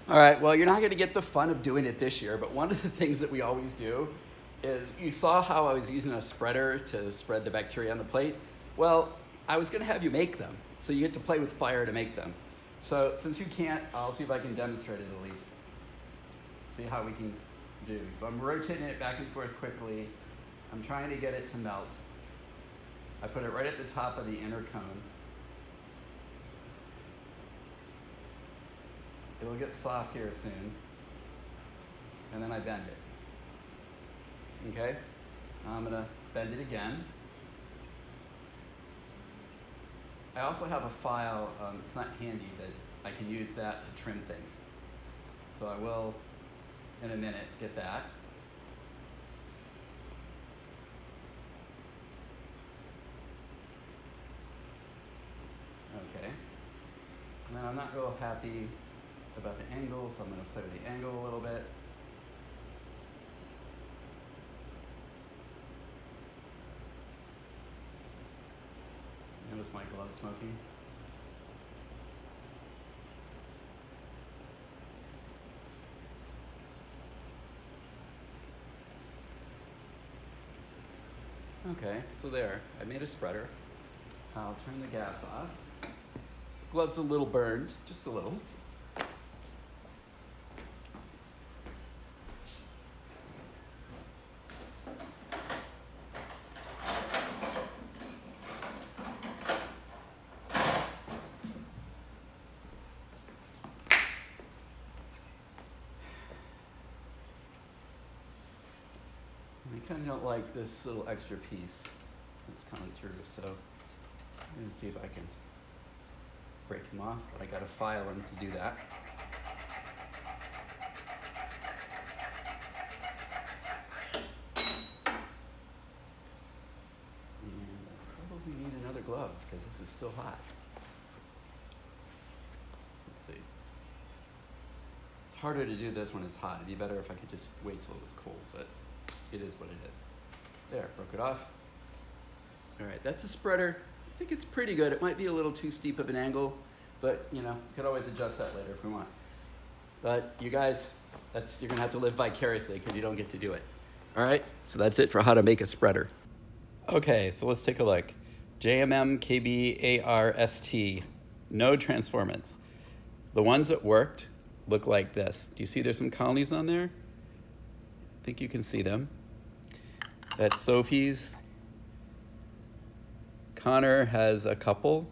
All right, well, you're not going to get the fun of doing it this year, but one of the things that we always do is, you saw how I was using a spreader to spread the bacteria on the plate? Well, I was going to have you make them, so you get to play with fire to make them. So since you can't, I'll see if I can demonstrate it at least. See how we can do. So I'm rotating it back and forth quickly. I'm trying to get it to melt. I put it right at the top of the inner cone. It'll get soft here soon. And then I bend it. Okay? I'm gonna bend it again. I also have a file, it's not handy, but I can use that to trim things. So I will, in a minute, get that. Okay. And then I'm not real happy about the angle, so I'm going to play with the angle a little bit. Notice my glove smoking. Okay, so there, I made a spreader. I'll turn the gas off. Glove's a little burned, just a little. I kind of don't like this little extra piece that's coming through, so I'm going to see if I can break them off, but I got to file them to do that. And I probably need another glove because this is still hot. Let's see. It's harder to do this when it's hot. It'd be better if I could just wait till it was cold, but it is what it is. There, broke it off. All right, that's a spreader. I think it's pretty good. It might be a little too steep of an angle, but you know, could always adjust that later if we want. But you guys, you're gonna have to live vicariously because you don't get to do it. All right, so that's it for how to make a spreader. Okay, so let's take a look. JMM KBARST, no transformants. The ones that worked look like this. Do you see there's some colonies on there? I think you can see them. That's Sophie's. Connor has a couple.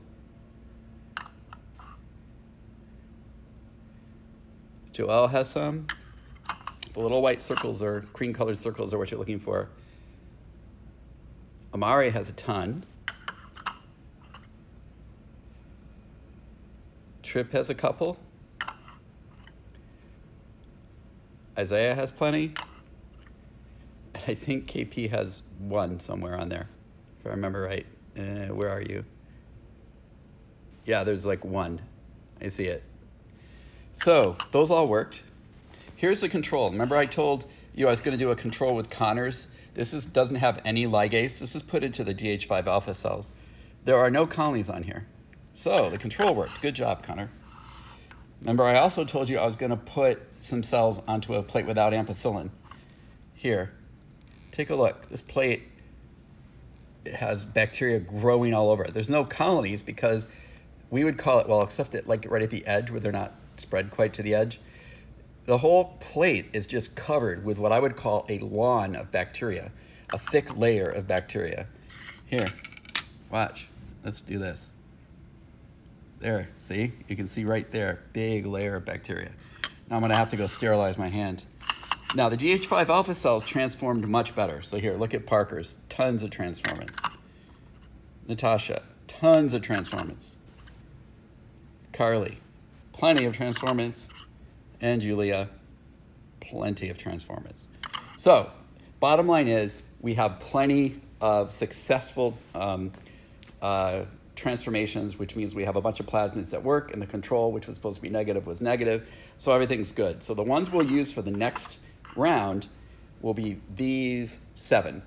Joelle has some. The little white circles or cream colored circles are what you're looking for. Amari has a ton. Tripp has a couple. Isaiah has plenty. I think KP has one somewhere on there, if I remember right. Where are you? Yeah, there's like one. I see it. So those all worked. Here's the control. Remember I told you I was going to do a control with Connors? This doesn't have any ligase. This is put into the DH5 alpha cells. There are no colonies on here. So the control worked. Good job, Connor. Remember I also told you I was going to put some cells onto a plate without ampicillin. Here, take a look. This plate, it has bacteria growing all over it. There's no colonies because we would call it, well, except it like right at the edge where they're not spread quite to the edge. The whole plate is just covered with what I would call a lawn of bacteria, a thick layer of bacteria. Here, watch. Let's do this. There, see? You can see right there, big layer of bacteria. Now I'm gonna have to go sterilize my hand. Now the DH5 alpha cells transformed much better. So here, look at Parker's, tons of transformants. Natasha, tons of transformants. Carly, plenty of transformants. And Julia, plenty of transformants. So bottom line is we have plenty of successful transformations, which means we have a bunch of plasmids that work, and the control, which was supposed to be negative, was negative. So everything's good. So the ones we'll use for the next round will be these 7.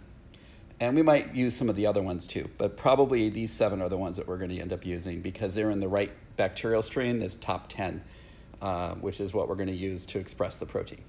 And we might use some of the other ones too, but probably these 7 are the ones that we're going to end up using because they're in the right bacterial strain, this top 10. which is what we're going to use to express the protein.